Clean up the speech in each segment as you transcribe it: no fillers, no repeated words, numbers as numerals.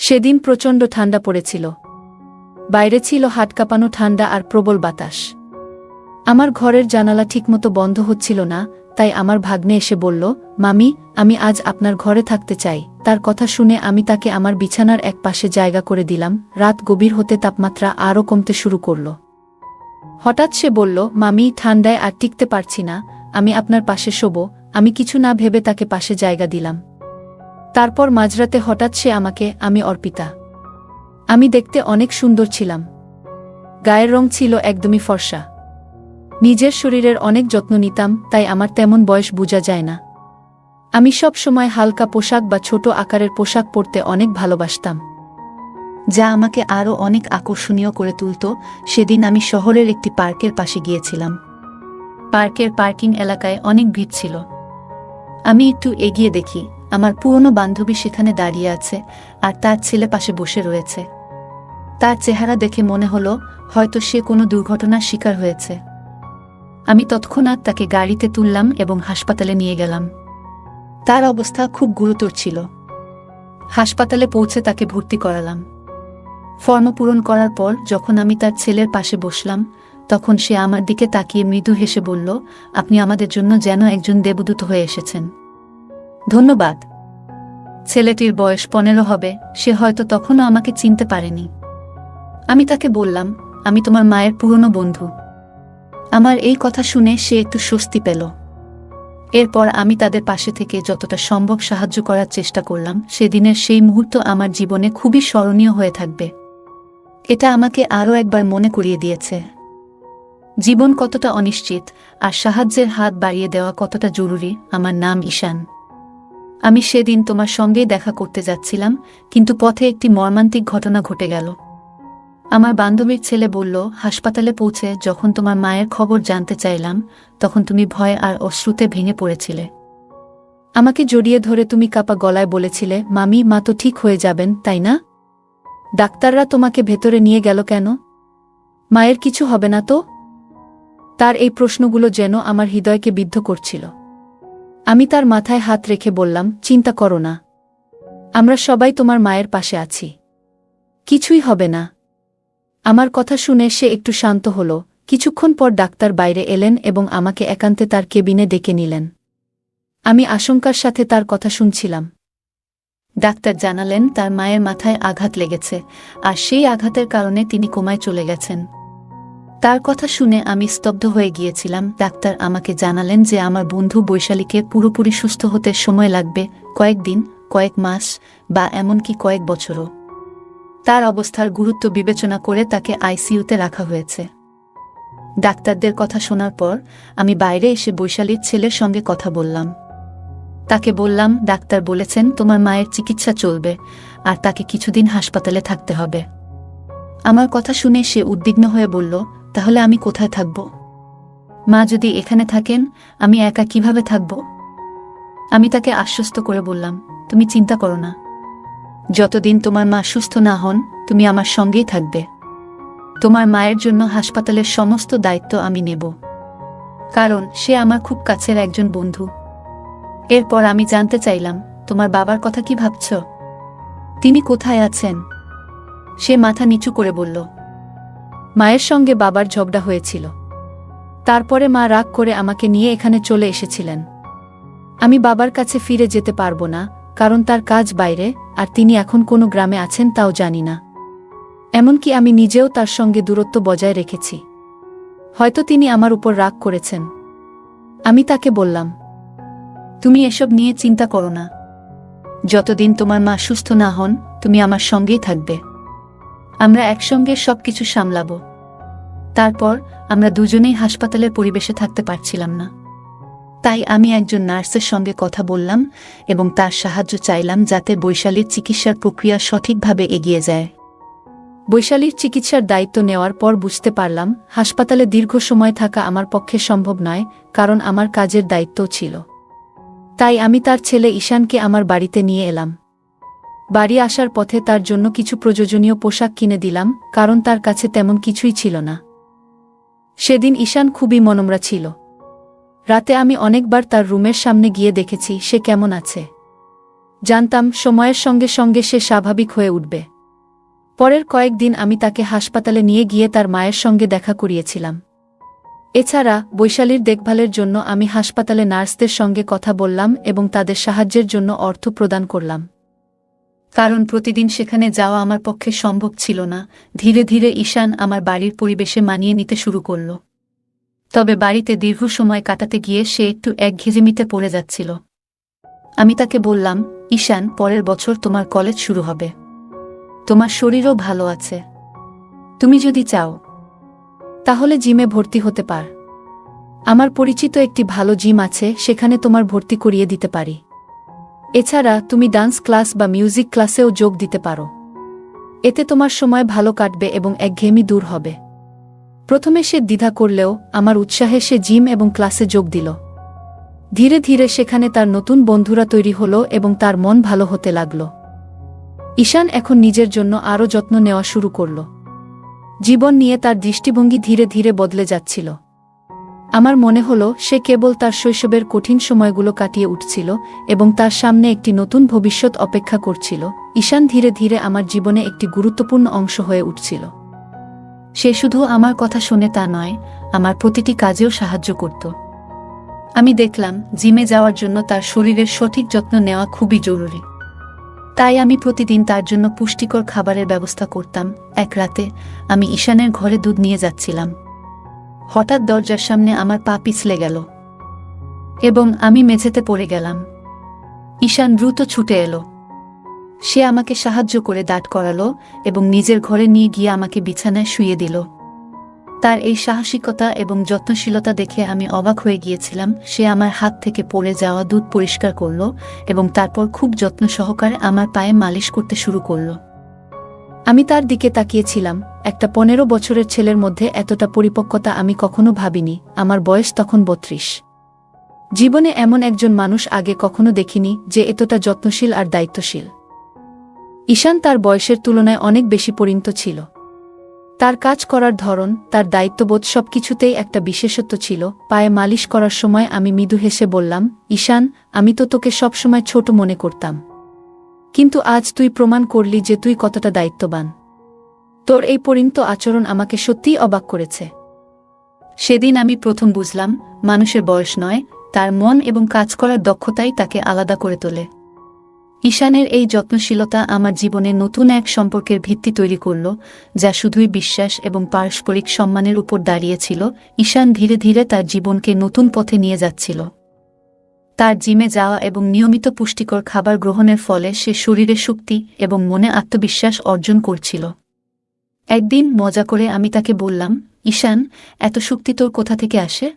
সেদিন প্রচণ্ড ঠান্ডা পড়েছিল। বাইরে ছিল হাট কাঁপানো ঠান্ডা আর প্রবল বাতাস। আমার ঘরের জানালা ঠিকমতো বন্ধ হচ্ছিল না, তাই আমার ভাগ্নে এসে বলল, মামি, আমি আজ আপনার ঘরে থাকতে চাই। তার কথা শুনে আমি তাকে আমার বিছানার এক পাশে জায়গা করে দিলাম। রাত গভীর হতে তাপমাত্রা আরও কমতে শুরু করল। হঠাৎ সে বলল, মামি, ঠান্ডায় আর টিকতে পারছি না, আমি আপনার পাশে শোব। আমি কিছু না ভেবে তাকে পাশে জায়গা দিলাম। তারপর মাঝরাতে হঠাৎ সে আমাকে, আমি অর্পিতা। আমি দেখতে অনেক সুন্দর ছিলাম। গায়ের রং ছিল একদমই ফর্সা। নিজের শরীরের অনেক যত্ন নিতাম, তাই আমার তেমন বয়স বোঝা যায় না। আমি সব সময় হালকা পোশাক বা ছোট আকারের পোশাক পরতে অনেক ভালোবাসতাম, যা আমাকে আরও অনেক আকর্ষণীয় করে তুলত। সেদিন আমি শহরের একটি পার্কের পাশে গিয়েছিলাম। পার্কের পার্কিং এলাকায় অনেক ভিড় ছিল। আমি একটু এগিয়ে দেখি আমার পুরনো বান্ধবী সেখানে দাঁড়িয়ে আছে, আর তার ছেলে পাশে বসে রয়েছে। তার চেহারা দেখে মনে হলো হয়তো সে কোনো দুর্ঘটনার শিকার হয়েছে। আমি তৎক্ষণাৎ তাকে গাড়িতে তুললাম এবং হাসপাতালে নিয়ে গেলাম। তার অবস্থা খুব গুরুতর ছিল। হাসপাতালে পৌঁছে তাকে ভর্তি করালাম। ফর্ম পূরণ করার পর যখন আমি তার ছেলের পাশে বসলাম, তখন সে আমার দিকে তাকিয়ে মৃদু হেসে বলল, আপনি আমাদের জন্য যেন একজন দেবদূত হয়ে এসেছেন। ধন্যবাদ। ছেলেটির বয়স 15 হবে। সে হয়তো তখনও আমাকে চিনতে পারেনি। আমি তাকে বললাম, আমি তোমার মায়ের পুরনো বন্ধু। আমার এই কথা শুনে সে একটু স্বস্তি পেল। এরপর আমি তাদের পাশে থেকে যতটা সম্ভব সাহায্য করার চেষ্টা করলাম। সেদিনের সেই মুহূর্ত আমার জীবনে খুবই স্মরণীয় হয়ে থাকবে। এটা আমাকে আরও একবার মনে করিয়ে দিয়েছে জীবন কতটা অনিশ্চিত, আর সাহায্যের হাত বাড়িয়ে দেওয়া কতটা জরুরি। আমার নাম ঈশান। আমি সেদিন তোমার সঙ্গেই দেখা করতে যাচ্ছিলাম, কিন্তু পথে একটি মর্মান্তিক ঘটনা ঘটে গেল। আমার বান্ধবীর ছেলে বলল, হাসপাতালে পৌঁছে যখন তোমার মায়ের খবর জানতে চাইলাম, তখন তুমি ভয় আর অশ্রুতে ভেঙে পড়েছিলে। আমাকে জড়িয়ে ধরে তুমি কাঁপা গলায় বলেছিলে, মামি, মা তো ঠিক হয়ে যাবেন, তাই না? ডাক্তাররা তোমাকে ভেতরে নিয়ে গেল কেন? মায়ের কিছু হবে না তো? তার এই প্রশ্নগুলো যেন আমার হৃদয়কে বিদ্ধ করছিল। আমি তার মাথায় হাত রেখে বললাম, চিন্তা করো না, আমরা সবাই তোমার মায়ের পাশে আছি, কিছুই হবে না। আমার কথা শুনে সে একটু শান্ত হল। কিছুক্ষণ পর ডাক্তার বাইরে এলেন এবং আমাকে একান্তে তার কেবিনে ডেকে নিলেন। আমি আশঙ্কার সাথে তার কথা শুনছিলাম। ডাক্তার জানালেন তার মায়ের মাথায় আঘাত লেগেছে, আর সেই আঘাতের কারণে তিনি কোমায় চলে গেছেন। তার কথা শুনে আমি স্তব্ধ হয়ে গিয়েছিলাম। ডাক্তার আমাকে জানালেন যে আমার বন্ধু বৈশালীকে পুরোপুরি সুস্থ হতে সময় লাগবে, কয়েকদিন, কয়েক মাস বা এমনকি কয়েক বছরও। তার অবস্থার গুরুত্ব বিবেচনা করে তাকে আইসিইউতে রাখা হয়েছে। ডাক্তারদের কথা শোনার পর আমি বাইরে এসে বৈশালীর ছেলের সঙ্গে কথা বললাম। তাকে বললাম, ডাক্তার বলেছেন তোমার মায়ের চিকিৎসা চলবে, আর তাকে কিছুদিন হাসপাতালে থাকতে হবে। আমার কথা শুনে সে উদ্বিগ্ন হয়ে বলল, তাহলে আমি কোথায় থাকব? মা যদি এখানে থাকেন, আমি একা কিভাবে থাকব? আমি তাকে আশ্বস্ত করে বললাম, তুমি চিন্তা করো না, যতদিন তোমার মা সুস্থ না হন তুমি আমার সঙ্গেই থাকবে। তোমার মায়ের জন্য হাসপাতালের সমস্ত দায়িত্ব আমি নেব, কারণ সে আমার খুব কাছের একজন বন্ধু। এরপর আমি জানতে চাইলাম, তোমার বাবার কথা কি ভাবছ? তিনি কোথায় আছেন? সে মাথা নিচু করে বলল, মায়ের সঙ্গে বাবার ঝগড়া হয়েছিল, তারপরে মা রাগ করে আমাকে নিয়ে এখানে চলে এসেছিলেন। আমি বাবার কাছে ফিরে যেতে পারবো না, কারণ তার কাজ বাইরে, আর তিনি এখন কোনো গ্রামে আছেন তাও জানি না। এমনকি আমি নিজেও তার সঙ্গে দূরত্ব বজায় রেখেছি। হয়তো তিনি আমার উপর রাগ করেছেন। আমি তাকে বললাম, তুমি এসব নিয়ে চিন্তা করো না, যতদিন তোমার মা সুস্থ না হন তুমি আমার সঙ্গেই থাকবে। আমরা একসঙ্গে সবকিছু সামলাবো। তারপর আমরা দুজনেই হাসপাতালের পরিবেশে থাকতে পারছিলাম না, তাই আমি একজন নার্সের সঙ্গে কথা বললাম এবং তার সাহায্য চাইলাম যাতে বৈশালীর চিকিৎসার প্রক্রিয়া সঠিকভাবে এগিয়ে যায়। বৈশালীর চিকিৎসার দায়িত্ব নেওয়ার পর বুঝতে পারলাম হাসপাতালে দীর্ঘ সময় থাকা আমার পক্ষে সম্ভব নয়, কারণ আমার কাজের দায়িত্বও ছিল। তাই আমি তার ছেলে ঈশানকে আমার বাড়িতে নিয়ে এলাম। বাড়ি আসার পথে তার জন্য কিছু প্রয়োজনীয় পোশাক কিনে দিলাম, কারণ তার কাছে তেমন কিছুই ছিল না। সেদিন ঈশান খুবই মনমরা ছিল। রাতে আমি অনেকবার তার রুমের সামনে গিয়ে দেখেছি সে কেমন আছে। জানতাম সময়ের সঙ্গে সঙ্গে সে স্বাভাবিক হয়ে উঠবে। পরের কয়েকদিন আমি তাকে হাসপাতালে নিয়ে গিয়ে তার মায়ের সঙ্গে দেখা করিয়েছিলাম। এছাড়া বৈশালীর দেখভালের জন্য আমি হাসপাতালে নার্সদের সঙ্গে কথা বললাম এবং তাদের সাহায্যের জন্য অর্থ প্রদান করলাম। কারণ প্রতিদিন সেখানে যাওয়া আমার পক্ষে সম্ভব ছিল না। ধীরে ধীরে ঈশান আমার বাড়ির পরিবেশে মানিয়ে নিতে শুরু করল। তবে বাড়িতে দীর্ঘ সময় কাটাতে গিয়ে সে একটু একঘেয়েমিতে পড়ে যাচ্ছিল। আমি তাকে বললাম, ঈশান, পরের বছর তোমার কলেজ শুরু হবে। তোমার শরীরও ভালো আছে। তুমি যদি চাও তাহলে জিমে ভর্তি হতে পার। আমার পরিচিত একটি ভালো জিম আছে, সেখানে তোমার ভর্তি করিয়ে দিতে পারি। এছাড়া তুমি ডান্স ক্লাস বা মিউজিক ক্লাসেও যোগ দিতে পারো। এতে তোমার সময় ভালো কাটবে এবং একঘেয়েমি দূর হবে। প্রথমে সে দ্বিধা করলেও আমার উৎসাহে সে জিম এবং ক্লাসে যোগ দিল। ধীরে ধীরে সেখানে তার নতুন বন্ধুরা তৈরি হলো এবং তার মন ভালো হতে লাগল। ঈশান এখন নিজের জন্য আরও যত্ন নেওয়া শুরু করল। জীবন নিয়ে তার দৃষ্টিভঙ্গি ধীরে ধীরে বদলে যাচ্ছিল। আমার মনে হলো সে কেবল তার শৈশবের কঠিন সময়গুলো কাটিয়ে উঠছিল এবং তার সামনে একটি নতুন ভবিষ্যৎ অপেক্ষা করছিল। ঈশান ধীরে ধীরে আমার জীবনে একটি গুরুত্বপূর্ণ অংশ হয়ে উঠছিল। সে শুধু আমার কথা শুনে তা নয়, আমার প্রতিটি কাজেও সাহায্য করত। আমি দেখলাম জিমে যাওয়ার জন্য তার শরীরের সঠিক যত্ন নেওয়া খুবই জরুরি। তাই আমি প্রতিদিন তার জন্য পুষ্টিকর খাবারের ব্যবস্থা করতাম। এক রাতে আমি ঈশানের ঘরে দুধ নিয়ে যাচ্ছিলাম। হঠাৎ দরজার সামনে আমার পা পিছলে গেল এবং আমি মেঝেতে পড়ে গেলাম। ঈশান দ্রুত ছুটে এলো। সে আমাকে সাহায্য করে দাঁড় করালো এবং নিজের ঘরে নিয়ে গিয়ে আমাকে বিছানায় শুইয়ে দিল। তার এই সাহসিকতা এবং যত্নশীলতা দেখে আমি অবাক হয়ে গিয়েছিলাম। সে আমার হাত থেকে পড়ে যাওয়া দুধ পরিষ্কার করল এবং তারপর খুব যত্ন সহকারে আমার পায়ে মালিশ করতে শুরু করল। আমি তার দিকে তাকিয়েছিলাম। একটা 15 বছরের ছেলের মধ্যে এতটা পরিপক্কতা আমি কখনো ভাবিনি। আমার বয়স তখন 32। জীবনে এমন একজন মানুষ আগে কখনো দেখিনি যে এতটা যত্নশীল আর দায়িত্বশীল। ঈশান তার বয়সের তুলনায় অনেক বেশি পরিণত ছিল। তার কাজ করার ধরন, তার দায়িত্ববোধ সবকিছুতেই একটা বিশেষত্ব ছিল। পায়ে মালিশ করার সময় আমি মৃদু হেসে বললাম, ঈশান, আমি তো তোকে সবসময় ছোট মনে করতাম, কিন্তু আজ তুই প্রমাণ করলি যে তুই কতটা দায়িত্ববান। তোর এই পরিণত আচরণ আমাকে সত্যিই অবাক করেছে। সেদিন আমি প্রথম বুঝলাম, মানুষের বয়স নয়, তার মন এবং কাজ করার দক্ষতাই তাকে আলাদা করে তোলে। ঈশানের এই যত্নশীলতা আমার জীবনে নতুন এক সম্পর্কের ভিত্তি তৈরি করল, যা শুধুই বিশ্বাস এবং পারস্পরিক সম্মানের উপর দাঁড়িয়েছিল। ঈশান ধীরে ধীরে তার জীবনকে নতুন পথে নিয়ে যাচ্ছিল। তার জিমে যাওয়া এবং নিয়মিত পুষ্টিকর খাবার গ্রহণের ফলে সে শরীরে শক্তি এবং মনে আত্মবিশ্বাস অর্জন করছিল। একদিন মজা করে আমি তাকে বললাম, ঈশান, এত শক্তি তোর কোথা থেকে আসে?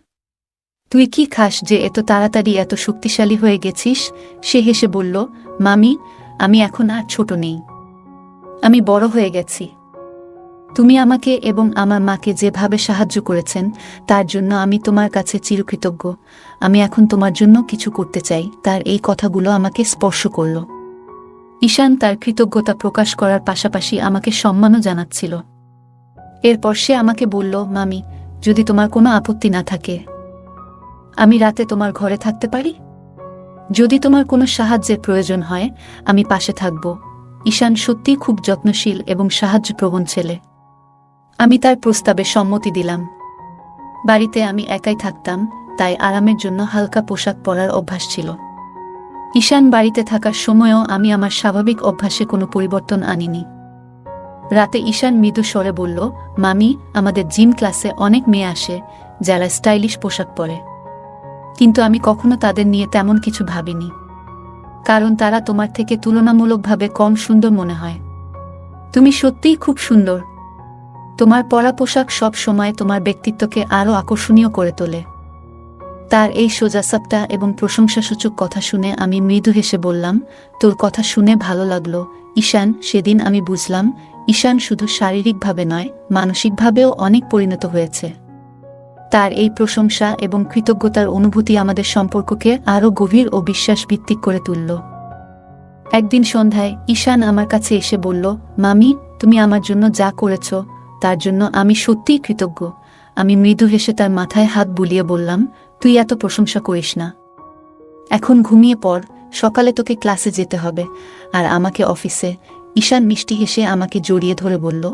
তুই কি খাস যে এত তাড়াতাড়ি এত শক্তিশালী হয়ে গেছিস? সে হেসে বলল, মামি, আমি এখন আর ছোট নেই, আমি বড় হয়ে গেছি। তুমি আমাকে এবং আমার মাকে যেভাবে সাহায্য করেছেন তার জন্য আমি তোমার কাছে চিরকৃতজ্ঞ। আমি এখন তোমার জন্য কিছু করতে চাই। তার এই কথাগুলো আমাকে স্পর্শ করল। ঈশান তার কৃতজ্ঞতা প্রকাশ করার পাশাপাশি আমাকে সম্মানও জানাচ্ছিল। এরপর সে আমাকে বলল, মামি, যদি তোমার কোনো আপত্তি না থাকে, আমি রাতে তোমার ঘরে থাকতে পারি? যদি তোমার কোনো সাহায্যের প্রয়োজন হয়, আমি পাশে থাকব। ঈশান সত্যিই খুব যত্নশীল এবং সাহায্যপ্রবণ ছেলে। আমি তার প্রস্তাবে সম্মতি দিলাম। বাড়িতে আমি একাই থাকতাম, তাই আরামের জন্য হালকা পোশাক পরার অভ্যাস ছিল। ঈশান বাড়িতে থাকার সময়ও আমি আমার স্বাভাবিক অভ্যাসে কোনো পরিবর্তন আনিনি। রাতে ঈশান মৃদু স্বরে বলল, মামি, আমাদের জিম ক্লাসে অনেক মেয়ে আসে যারা স্টাইলিশ পোশাক পরে, কিন্তু আমি কখনো তাদের নিয়ে তেমন কিছু ভাবিনি, কারণ তারা তোমার থেকে তুলনামূলকভাবে কম সুন্দর মনে হয়। তুমি সত্যিই খুব সুন্দর। তোমার পরা পোশাক সব সময় তোমার ব্যক্তিত্বকে আরও আকর্ষণীয় করে তোলে। তার এই সোজাসাপটা এবং প্রশংসাসূচক কথা শুনে আমি মৃদু হেসে বললাম, তোর কথা শুনে ভালো লাগলো ঈশান। সেদিন আমি বুঝলাম, ঈশান শুধু শারীরিকভাবে নয়, মানসিকভাবেও অনেক পরিণত হয়েছে। তার এই প্রশংসা এবং কৃতজ্ঞতার অনুভূতি আমাদের সম্পর্ককে আরও গভীর ও বিশ্বাসভিত্তিক করে তুলল। একদিন সন্ধ্যায় ঈশান আমার কাছে এসে বলল, মামি, তুমি আমার জন্য যা করেছ তার জন্য আমি সত্যিই কৃতজ্ঞ। আমি মৃদু হেসে তার মাথায় হাত বুলিয়ে বললাম, তুই এত প্রশংসা করিস না, এখন ঘুমিয়ে পড়। সকালে তোকে ক্লাসে যেতে হবে আর আমাকে অফিসে। ঈশান মিষ্টি হেসে আমাকে জড়িয়ে ধরে বলল,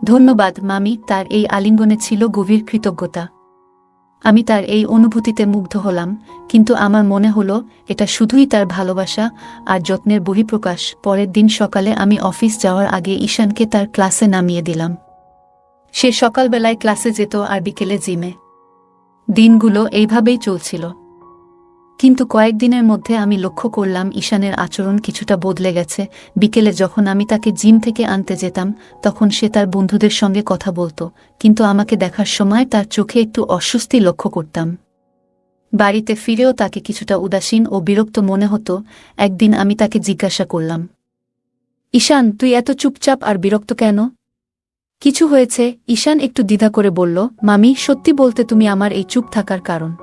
ধন্যবাদ মামি। তার এই আলিঙ্গনে ছিল গভীর কৃতজ্ঞতা। আমি তার এই অনুভূতিতে মুগ্ধ হলাম, কিন্তু আমার মনে হলো এটা শুধুই তার ভালোবাসা আর যত্নের বহিঃপ্রকাশ। পরের দিন সকালে আমি অফিস যাওয়ার আগে ঈশানকে তার ক্লাসে নামিয়ে দিলাম। সে সকালবেলায় ক্লাসে যেত আর বিকেলে জিমে। দিনগুলো এইভাবেই চলছিল। কিন্তু কয়েকদিনের মধ্যে আমি লক্ষ্য করলাম ঈশানের আচরণ কিছুটা বদলে গেছে। বিকেলে যখন আমি তাকে জিম থেকে আনতে যেতাম, তখন সে তার বন্ধুদের সঙ্গে কথা বলতো, কিন্তু আমাকে দেখার সময় তার চোখে একটু অস্বস্তি লক্ষ্য করতাম। বাড়িতে ফিরেও তাকে কিছুটা উদাসীন ও বিরক্ত মনে হতো। একদিন আমি তাকে জিজ্ঞাসা করলাম, ঈশান, তুই এত চুপচাপ আর বিরক্ত কেন? কিছু হয়েছে? ঈশান একটু দ্বিধা করে বলল, মামি, সত্যি বলতে তুমি আমার এই চুপ থাকার কারণ।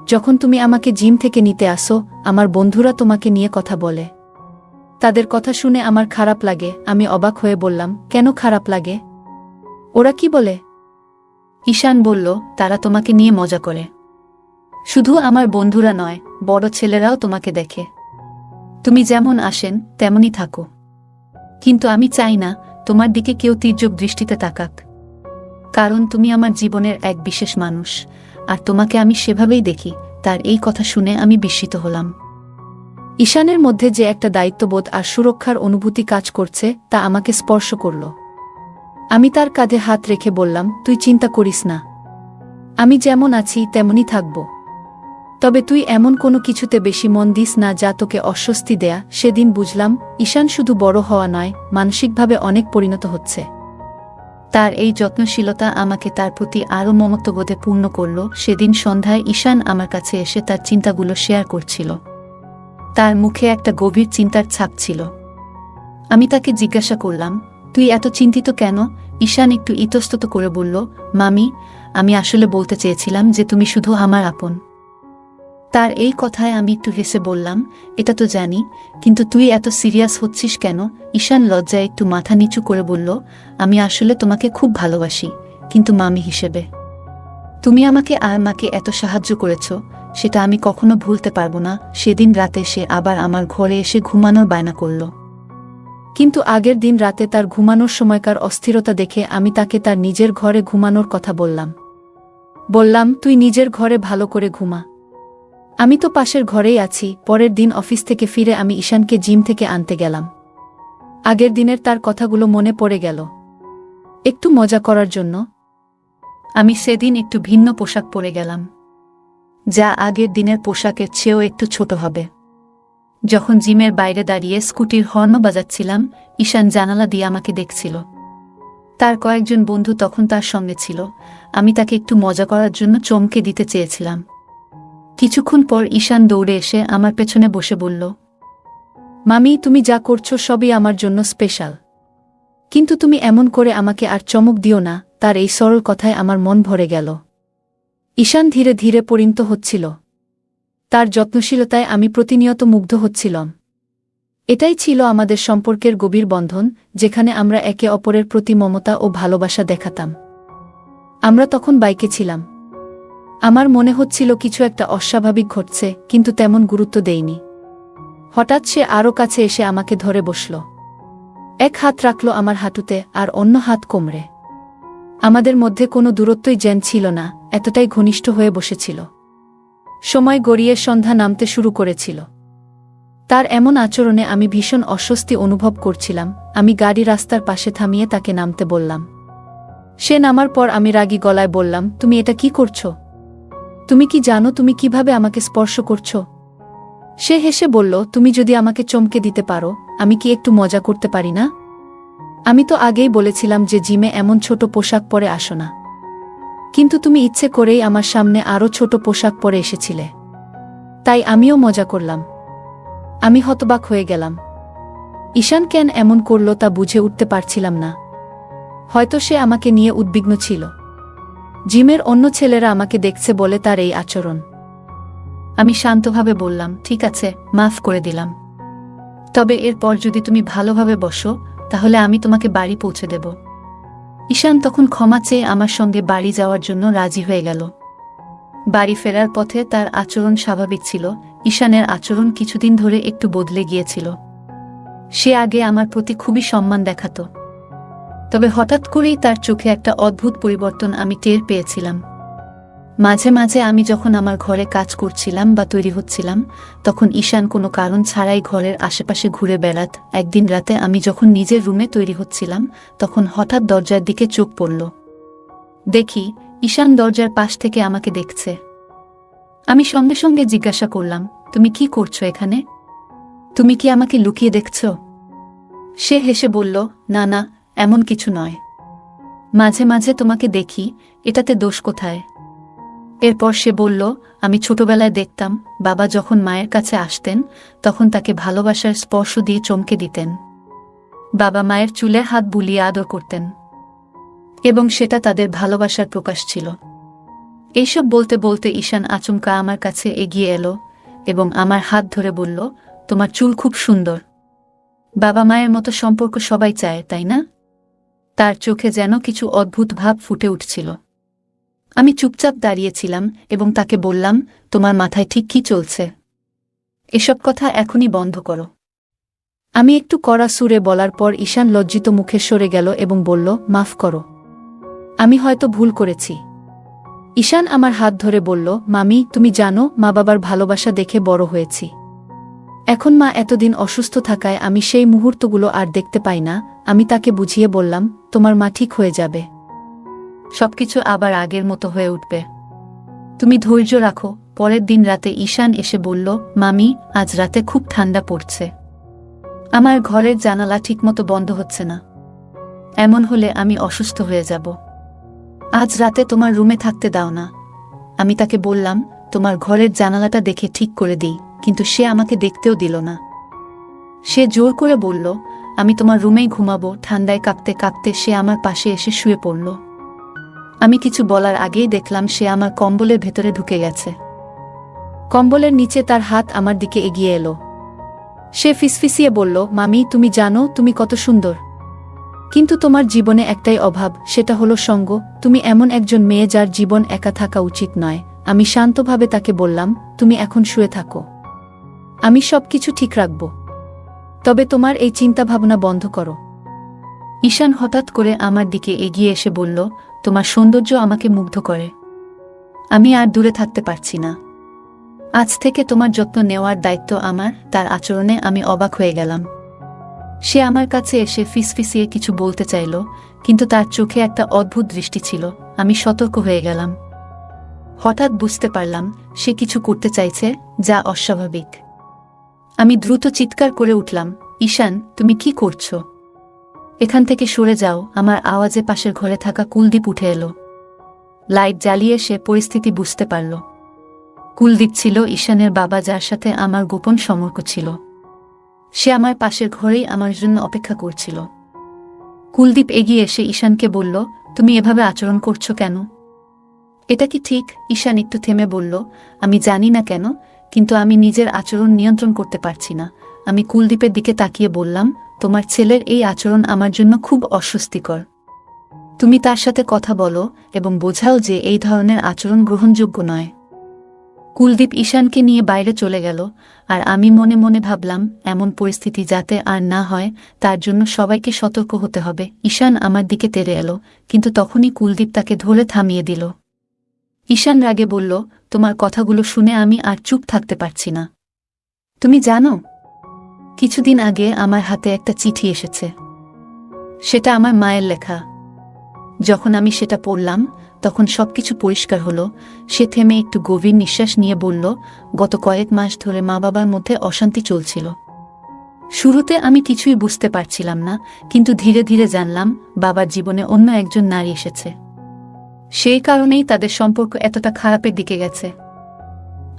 যখন তুমি আমাকে জিম থেকে নিতে আসো, আমার বন্ধুরা তোমাকে নিয়ে কথা বলে। তাদের কথা শুনে আমার খারাপ লাগে। আমি অবাক হয়ে বললাম, কেন খারাপ লাগে? ওরা কি বলে? ঈশান বলল, তারা তোমাকে নিয়ে মজা করে। শুধু আমার বন্ধুরা নয়, বড় ছেলেরাও তোমাকে দেখে। তুমি যেমন আসেন তেমনই থাকো। কিন্তু আমি চাই না তোমার দিকে কেউ তির্যক দৃষ্টিতে তাকাক, কারণ তুমি আমার জীবনের এক বিশেষ মানুষ, আর তোমাকে আমি সেভাবেই দেখি। তার এই কথা শুনে আমি বিস্মিত হলাম। ঈশানের মধ্যে যে একটা দায়িত্ববোধ আর সুরক্ষার অনুভূতি কাজ করছে, তা আমাকে স্পর্শ করল। আমি তার কাঁধে হাত রেখে বললাম, তুই চিন্তা করিস না, আমি যেমন আছি তেমনই থাকব। তবে তুই এমন কোনো কিছুতে বেশি মন দিস না যা তোকে অস্বস্তি দেয়া। সেদিন বুঝলাম, ঈশান শুধু বড় হওয়া নয়, মানসিকভাবে অনেক পরিণত হচ্ছে। তার এই যত্নশীলতা আমাকে তার প্রতি আরও মমত্ববোধে পূর্ণ করল। সেদিন সন্ধ্যায় ঈশান আমার কাছে এসে তার চিন্তাগুলো শেয়ার করছিল। তার মুখে একটা গভীর চিন্তার ছাপ ছিল। আমি তাকে জিজ্ঞাসা করলাম, তুই এত চিন্তিত কেন? ঈশান একটু ইতস্তত করে বলল, মামি, আমি আসলে বলতে চেয়েছিলাম যে তুমি শুধু আমার আপন। তার এই কথায় আমি একটু হেসে বললাম, এটা তো জানি, কিন্তু তুই এত সিরিয়াস হচ্ছিস কেন? ঈশান লজ্জায় একটু মাথা নিচু করে বলল, আমি আসলে তোমাকে খুব ভালোবাসি, কিন্তু মামি হিসেবে। তুমি আমাকে আর মাকে এত সাহায্য করেছ, সেটা আমি কখনো ভুলতে পারবো না। সেদিন রাতে সে আবার আমার ঘরে এসে ঘুমানোর বায়না করল। কিন্তু আগের দিন রাতে তার ঘুমানোর সময়কার অস্থিরতা দেখে আমি তাকে তার নিজের ঘরে ঘুমানোর কথা বললাম, তুই নিজের ঘরে ভালো করে ঘুমা, আমি তো পাশের ঘরেই আছি। পরের দিন অফিস থেকে ফিরে আমি ঈশানকে জিম থেকে আনতে গেলাম। আগের দিনের তার কথাগুলো মনে পড়ে গেল। একটু মজা করার জন্য আমি সেদিন একটু ভিন্ন পোশাক পরে গেলাম, যা আগের দিনের পোশাকের চেয়েও একটু ছোট হবে। যখন জিমের বাইরে দাঁড়িয়ে স্কুটির হর্ন বাজাচ্ছিলাম, ঈশান জানালা দিয়ে আমাকে দেখছিল। তার কয়েকজন বন্ধু তখন তার সঙ্গে ছিল। আমি তাকে একটু মজা করার জন্য চমকে দিতে চেয়েছিলাম। কিছুক্ষণ পর ঈশান দৌড়ে এসে আমার পেছনে বসে বলল, মামি, তুমি যা করছো সবই আমার জন্য স্পেশাল, কিন্তু তুমি এমন করে আমাকে আর চমক দিও না। তার এই সরল কথায় আমার মন ভরে গেল। ঈশান ধীরে ধীরে পরিণত হচ্ছিল। তার যত্নশীলতায় আমি প্রতিনিয়ত মুগ্ধ হচ্ছিলাম। এটাই ছিল আমাদের সম্পর্কের গভীর বন্ধন, যেখানে আমরা একে অপরের প্রতি মমতা ও ভালোবাসা দেখাতাম। আমরা তখন বাইকে ছিলাম। আমার মনে হচ্ছিল কিছু একটা অস্বাভাবিক ঘটছে, কিন্তু তেমন গুরুত্ব দেইনি। হঠাৎ সে আরও কাছে এসে আমাকে ধরে বসল। এক হাত রাখল আমার হাঁটুতে আর অন্য হাত কোমরে। আমাদের মধ্যে কোনো দূরত্বই যেন ছিল না, এতটাই ঘনিষ্ঠ হয়ে বসেছিল। সময় গড়িয়ে সন্ধ্যা নামতে শুরু করেছিল। তার এমন আচরণে আমি ভীষণ অস্বস্তি অনুভব করছিলাম। আমি গাড়ি রাস্তার পাশে থামিয়ে তাকে নামতে বললাম। সে নামার পর আমি রাগী গলায় বললাম, তুমি এটা কি করছো? তুমি কি জানো তুমি কিভাবে আমাকে স্পর্শ করছো? সে হেসে বলল, তুমি যদি আমাকে চমকে দিতে পারো, আমি কি একটু মজা করতে পারি না? আমি তো আগেই বলেছিলাম যে জিমে এমন ছোট পোশাক পরে আসো না, কিন্তু তুমি ইচ্ছে করেই আমার সামনে আরও ছোট পোশাক পরে এসেছিলে, তাই আমিও মজা করলাম। আমি হতবাক হয়ে গেলাম। ঈশান কেন এমন করল তা বুঝে উঠতে পারছিলাম না। হয়তো সে আমাকে নিয়ে উদ্বিগ্ন ছিল। জিমের অন্য ছেলেরা আমাকে দেখছে বলে তার এই আচরণ। আমি শান্তভাবে বললাম, ঠিক আছে, মাফ করে দিলাম। তবে এরপর যদি তুমি ভালোভাবে বসো, তাহলে আমি তোমাকে বাড়ি পৌঁছে দেব। ঈশান তখন ক্ষমা চেয়ে আমার সঙ্গে বাড়ি যাওয়ার জন্য রাজি হয়ে গেল। বাড়ি ফেরার পথে তার আচরণ স্বাভাবিক ছিল, ঈশানের আচরণ কিছুদিন ধরে একটু বদলে গিয়েছিল। সে আগে আমার প্রতি খুবই সম্মান দেখাতো, তবে হঠাৎ করেই তার চোখে একটা অদ্ভুত পরিবর্তন আমি টের পেয়েছিলাম। মাঝে মাঝে আমি যখন আমার ঘরে কাজ করছিলাম বা তৈরি হচ্ছিলাম, তখন ঈশান কোনো কারণ ছাড়াই ঘরের আশেপাশে ঘুরে বেড়াত। একদিন রাতে আমি যখন নিজের রুমে তৈরি হচ্ছিলাম, তখন হঠাৎ দরজার দিকে চোখ পড়ল। দেখি ঈশান দরজার পাশ থেকে আমাকে দেখছে। আমি সঙ্গে সঙ্গে জিজ্ঞাসা করলাম, তুমি কি করছো এখানে? তুমি কি আমাকে লুকিয়ে দেখছ? সে হেসে বলল, না না, এমন কিছু নয়। মাঝে মাঝে তোমাকে দেখি, এটাতে দোষ কোথায়? এরপর সে বলল, আমি ছোটবেলায় দেখতাম বাবা যখন মায়ের কাছে আসতেন, তখন তাকে ভালোবাসার স্পর্শ দিয়ে চমকে দিতেন। বাবা মায়ের চুলে হাত বুলিয়ে আদর করতেন, এবং সেটা তাদের ভালোবাসার প্রকাশ ছিল। এইসব বলতে বলতে ঈশান আচমকা আমার কাছে এগিয়ে এলো এবং আমার হাত ধরে বলল, তোমার চুল খুব সুন্দর। বাবা মায়ের মতো সম্পর্ক সবাই চায়, তাই না? তার চোখে যেন কিছু অদ্ভুত ভাব ফুটে উঠছিল। আমি চুপচাপ দাঁড়িয়েছিলাম এবং তাকে বললাম, তোমার মাথায় ঠিক কি চলছে? এসব কথা এখনই বন্ধ করো। আমি একটু কড়া সুরে বলার পর ঈশান লজ্জিত মুখে সরে গেল এবং বলল, মাফ করো, আমি হয়তো ভুল করেছি। ঈশান আমার হাত ধরে বলল, মামি, তুমি জানো মা বাবার ভালোবাসা দেখে বড় হয়েছি। এখন মা এতদিন অসুস্থ থাকায় আমি সেই মুহূর্তগুলো আর দেখতে পাই না। আমি তাকে বুঝিয়ে বললাম, তোমার মা ঠিক হয়ে যাবে, সবকিছু আবার আগের মতো হয়ে উঠবে, তুমি ধৈর্য রাখো। পরের দিন রাতে ঈশান এসে বলল, মামি, আজ রাতে খুব ঠান্ডা পড়ছে। আমার ঘরের জানালা ঠিকমতো বন্ধ হচ্ছে না। এমন হলে আমি অসুস্থ হয়ে যাব। আজ রাতে তোমার রুমে থাকতে দাও না। আমি তাকে বললাম, তোমার ঘরের জানালাটা দেখে ঠিক করে দিই, কিন্তু সে আমাকে দেখতেও দিল না। সে জোর করে বলল, আমি তোমার রুমেই ঘুমাবো। ঠান্ডায় কাঁপতে কাঁপতে সে আমার পাশে এসে শুয়ে পড়ল। আমি কিছু বলার আগেই দেখলাম সে আমার কম্বলের ভেতরে ঢুকে গেছে। কম্বলের নিচে তার হাত আমার দিকে এগিয়ে এলো। সে ফিসফিসিয়ে বলল, মামি, তুমি জানো তুমি কত সুন্দর, কিন্তু তোমার জীবনে একটাই অভাব, সেটা হলো সঙ্গ। তুমি এমন একজন মেয়ে যার জীবন একা থাকা উচিত নয়। আমি শান্তভাবে তাকে বললাম, তুমি এখন শুয়ে থাকো, আমি সবকিছু ঠিক রাখব, তবে তোমার এই চিন্তাভাবনা বন্ধ করো। ঈশান হঠাৎ করে আমার দিকে এগিয়ে এসে বলল, তোমার সৌন্দর্য আমাকে মুগ্ধ করে। আমি আর দূরে থাকতে পারছি না। আজ থেকে তোমার যত্ন নেওয়ার দায়িত্ব আমার। তার আচরণে আমি অবাক হয়ে গেলাম। সে আমার কাছে এসে ফিসফিসিয়ে কিছু বলতে চাইল, কিন্তু তার চোখে একটা অদ্ভুত দৃষ্টি ছিল। আমি সতর্ক হয়ে গেলাম। হঠাৎ বুঝতে পারলাম সে কিছু করতে চাইছে যা অস্বাভাবিক। আমি দ্রুত চিৎকার করে উঠলাম, ঈশান, তুমি কি করছো? এখান থেকে সরে যাও। আমার আওয়াজে পাশের ঘরে থাকা কুলদীপ উঠে এলো। লাইট জ্বালিয়ে সে পরিস্থিতি বুঝতে পারল। কুলদীপ ছিল ঈশানের বাবা, যার সাথে আমার গোপন সম্পর্ক ছিল। সে আমার পাশের ঘরেই আমার জন্য অপেক্ষা করছিল। কুলদীপ এগিয়ে এসে ঈশানকে বলল, তুমি এভাবে আচরণ করছো কেন? এটা কি ঠিক? ঈশান একটু থেমে বলল, আমি জানি না কেন, কিন্তু আমি নিজের আচরণ নিয়ন্ত্রণ করতে পারছি না। আমি কুলদীপের দিকে তাকিয়ে বললাম, তোমার ছেলের এই আচরণ আমার জন্য খুব অস্বস্তিকর। তুমি তার সাথে কথা বলো এবং বোঝাও যে এই ধরনের আচরণ গ্রহণযোগ্য নয়। কুলদীপ ঈশানকে নিয়ে বাইরে চলে গেল, আর আমি মনে মনে ভাবলাম, এমন পরিস্থিতি যাতে আর না হয় তার জন্য সবাইকে সতর্ক হতে হবে। ঈশান আমার দিকে তেড়ে এলো, কিন্তু তখনই কুলদীপ তাকে ধরে থামিয়ে দিল। ঈশান রাগে বলল, তোমার কথাগুলো শুনে আমি আর চুপ থাকতে পারছি না। তুমি জানো, কিছুদিন আগে আমার হাতে একটা চিঠি এসেছে। সেটা আমার মায়ের লেখা। যখন আমি সেটা পড়লাম, তখন সবকিছু পরিষ্কার হলো। সে থেমে একটু গভীর নিঃশ্বাস নিয়ে বলল, গত কয়েক মাস ধরে মা বাবার মধ্যে অশান্তি চলছিল। শুরুতে আমি কিছুই বুঝতে পারছিলাম না, কিন্তু ধীরে ধীরে জানলাম বাবার জীবনে অন্য একজন নারী এসেছে। সেই কারণেই তাদের সম্পর্ক এতটা খারাপের দিকে গেছে।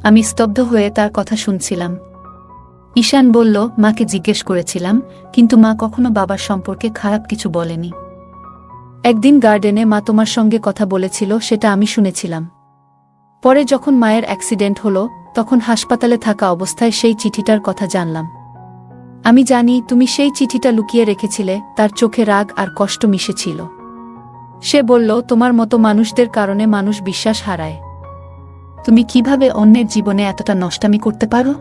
আমি স্তব্ধ হয়ে তার কথা শুনছিলাম। ঈশান বলল, মাকে জিজ্ঞেস করেছিলাম, কিন্তু মা কখনো বাবার সম্পর্কে খারাপ কিছু বলেনি। একদিন গার্ডেনে মা তোমার সঙ্গে কথা বলেছিল, সেটা আমি শুনেছিলাম। পরে যখন মায়ের অ্যাক্সিডেন্ট হলো, তখন হাসপাতালে থাকা অবস্থায় সেই চিঠিটার কথা জানলাম। আমি জানি তুমি সেই চিঠিটা লুকিয়ে রেখেছিলে। তার চোখে রাগ আর কষ্ট মিশেছিল। সে বলল, তোমার মতো মানুষদের কারণে মানুষ বিশ্বাস হারায়। তুমি কিভাবে অন্যের জীবনে এতটা নষ্টামি করতে পারো?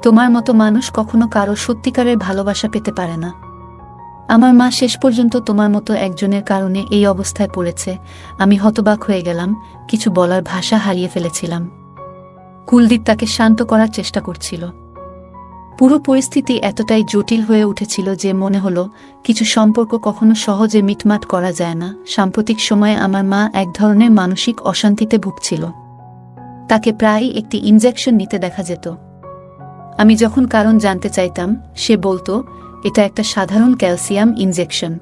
তোমার মতো মানুষ কখনো কারো সত্যিকারের ভালোবাসা পেতে পারে না। আমার মা শেষ পর্যন্ত তোমার মতো একজনের কারণে এই অবস্থায় পড়েছে। আমি হতবাক হয়ে গেলাম, কিছু বলার ভাষা হারিয়ে ফেলেছিলাম। কুলদীপ তাকে শান্ত করার চেষ্টা করছিল। পুরো পরিস্থিতি এতটাই জটিল হয়ে উঠেছিল যে মনে হলো কিছু সম্পর্ক কখনো সহজে মিটমাট করা যায় না। সাম্প্রতিক সময়ে আমার মা এক ধরনের মানসিক অশান্তিতে ভুগছিল। তাকে প্রায়ই একটি ইনজেকশন নিতে দেখা যেত। আমি যখন কারণ জানতে চাইতাম, সে বলতো এটা একটা সাধারণ ক্যালসিয়াম ইনজেকশন।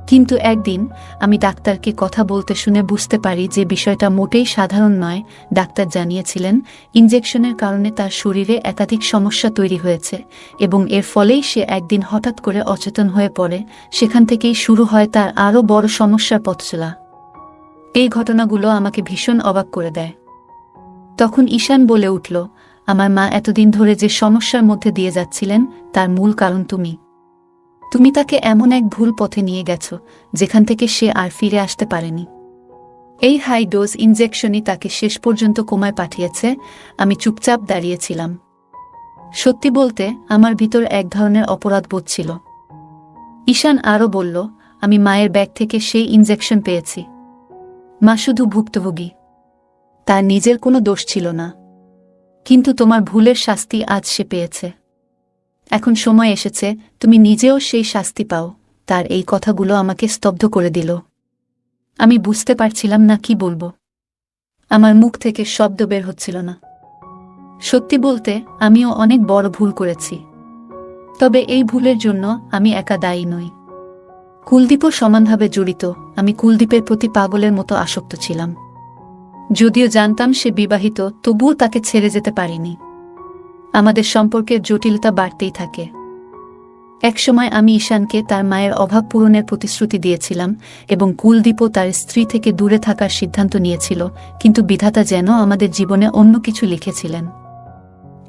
কিন্তু একদিন আমি ডাক্তারকে কথা বলতে শুনে বুঝতে পারি যে বিষয়টা মোটেই সাধারণ নয়। ডাক্তার জানিয়েছিলেন ইনজেকশনের কারণে তার শরীরে একাধিক সমস্যা তৈরি হয়েছে এবং এর ফলেই সে একদিন হঠাৎ করে অচেতন হয়ে পড়ে। সেখান থেকেই শুরু হয় তার আরও বড় সমস্যার পথচলা। এই ঘটনাগুলো আমাকে ভীষণ অবাক করে দেয়। তখন ঈশান বলে উঠল, আমার মা এতদিন ধরে যে সমস্যার মধ্যে দিয়ে যাচ্ছিলেন তার মূল কারণ তুমি তাকে এমন এক ভুল পথে নিয়ে গেছো যেখান থেকে সে আর ফিরে আসতে পারেনি। এই হাই ডোজ ইনজেকশনই তাকে শেষ পর্যন্ত কোমায় পাঠিয়েছে। আমি চুপচাপ দাঁড়িয়েছিলাম। সত্যি বলতে আমার ভিতর এক ধরনের অপরাধবোধ ছিল। ঈশান আরও বলল, আমি মায়ের ব্যাগ থেকে সেই ইনজেকশন পেয়েছি। মা শুধু ভুক্তভোগী, তার নিজের কোনো দোষ ছিল না। কিন্তু তোমার ভুলের শাস্তি আজ সে পেয়েছে। এখন সময় এসেছে তুমি নিজেও সেই শাস্তি পাও। তার এই কথাগুলো আমাকে স্তব্ধ করে দিল। আমি বুঝতে পারছিলাম না কি বলবো। আমার মুখ থেকে শব্দ বের হচ্ছিল না। সত্যি বলতে আমিও অনেক বড় ভুল করেছি। তবে এই ভুলের জন্য আমি একা দায়ী নই। কুলদীপও সমানভাবে জড়িত। আমি কুলদীপের প্রতি পাগলের মতো আসক্ত ছিলাম। যদিও জানতাম সে বিবাহিত, তবুও তাকে ছেড়ে যেতে পারিনি। আমাদের সম্পর্কের জটিলতা বাড়তেই থাকে। একসময় আমি ঈশানকে তার মায়ের অভাব পূরণের প্রতিশ্রুতি দিয়েছিলাম এবং কুলদীপও তার স্ত্রী থেকে দূরে থাকার সিদ্ধান্ত নিয়েছিল। কিন্তু বিধাতা যেন আমাদের জীবনে অন্য কিছু লিখেছিলেন।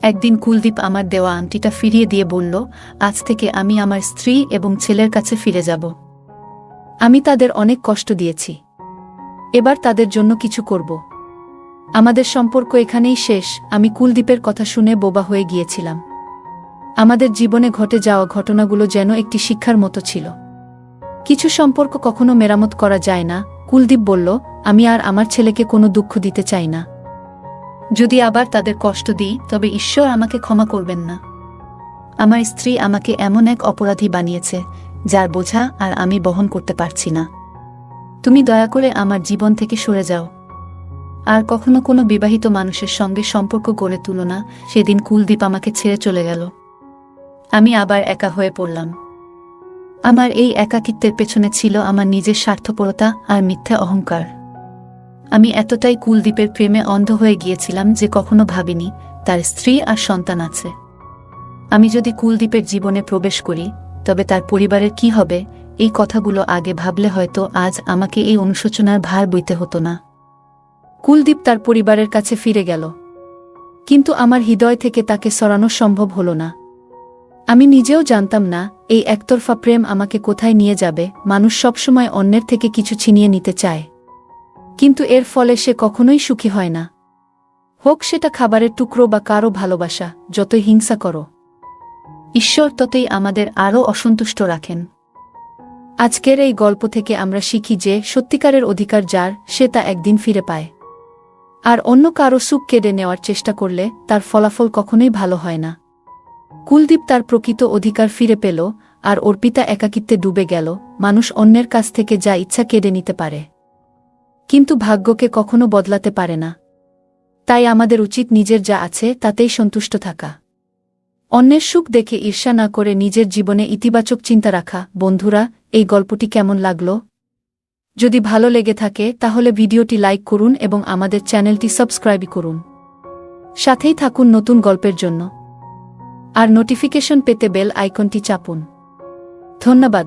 একদিন কুলদীপ আমার দেওয়া আংটিটা ফিরিয়ে দিয়ে বলল, আজ থেকে আমি আমার স্ত্রী এবং ছেলের কাছে ফিরে যাব। আমি তাদের অনেক কষ্ট দিয়েছি, এবার তাদের জন্য কিছু করব। আমাদের সম্পর্ক এখানেই শেষ। আমি কুলদীপের কথা শুনে বোবা হয়ে গিয়েছিলাম। আমাদের জীবনে ঘটে যাওয়া ঘটনাগুলো যেন একটি শিক্ষার মতো ছিল। কিছু সম্পর্ক কখনো মেরামত করা যায় না। কুলদীপ বলল, আমি আর আমার ছেলেকে কোনো দুঃখ দিতে চাই না। যদি আবার তাদের কষ্ট দিই তবে ঈশ্বর আমাকে ক্ষমা করবেন না। আমার স্ত্রী আমাকে এমন এক অপরাধী বানিয়েছে যার বোঝা আর আমি বহন করতে পারছি না। তুমি দয়া করে আমার জীবন থেকে সরে যাও। আর কখনো কোনো বিবাহিত মানুষের সঙ্গে সম্পর্ক গড়ে তুলো না। সেদিন কুলদীপ আমাকে ছেড়ে চলে গেল। আমি আবার একা হয়ে পড়লাম। আমার এই একাকিত্বের পেছনে ছিল আমার নিজের স্বার্থপরতা আর মিথ্যা অহংকার। আমি এতটাই কুলদীপের প্রেমে অন্ধ হয়ে গিয়েছিলাম যে কখনো ভাবিনি তার স্ত্রী আর সন্তান আছে। আমি যদি কুলদীপের জীবনে প্রবেশ করি তবে তার পরিবারের কি হবে, এই কথাগুলো আগে ভাবলে হয়তো আজ আমাকে এই অনুশোচনার ভার বইতে হতো না। কুলদীপ তার পরিবারের কাছে ফিরে গেল, কিন্তু আমার হৃদয় থেকে তাকে সরানো সম্ভব হলো না। আমি নিজেও জানতাম না এই একতরফা প্রেম আমাকে কোথায় নিয়ে যাবে। মানুষ সবসময় অন্যের থেকে কিছু ছিনিয়ে নিতে চায়, কিন্তু এর ফলে সে কখনোই সুখী হয় না। হোক সেটা খাবারের টুকরো বা কারো ভালোবাসা। যতই হিংসা করো, ঈশ্বর ততই আমাদের আরও অসন্তুষ্ট রাখেন। আজকের এই গল্প থেকে আমরা শিখি যে সত্যিকারের অধিকার যার, সে তা একদিন ফিরে পায়। আর অন্য কারো সুখ কেড়ে নেওয়ার চেষ্টা করলে তার ফলাফল কখনোই ভালো হয় না। কুলদীপ তার প্রকৃত অধিকার ফিরে পেল, আর অর্পিতা একাকিত্বে ডুবে গেল। মানুষ অন্যের কাছ থেকে যা ইচ্ছা কেড়ে নিতে পারে, কিন্তু ভাগ্যকে কখনো বদলাতে পারে না। তাই আমাদের উচিত নিজের যা আছে তাতেই সন্তুষ্ট থাকা। অন্যের সুখ দেখে ঈর্ষা না করে নিজের জীবনে ইতিবাচক চিন্তা রাখা। বন্ধুরা, এই গল্পটি কেমন লাগলো? যদি ভালো লেগে থাকে তাহলে ভিডিওটি লাইক করুন এবং আমাদের চ্যানেলটি সাবস্ক্রাইব করুন। সাথেই থাকুন নতুন গল্পের জন্য। আর নোটিফিকেশন পেতে বেল আইকনটি চাপুন। ধন্যবাদ।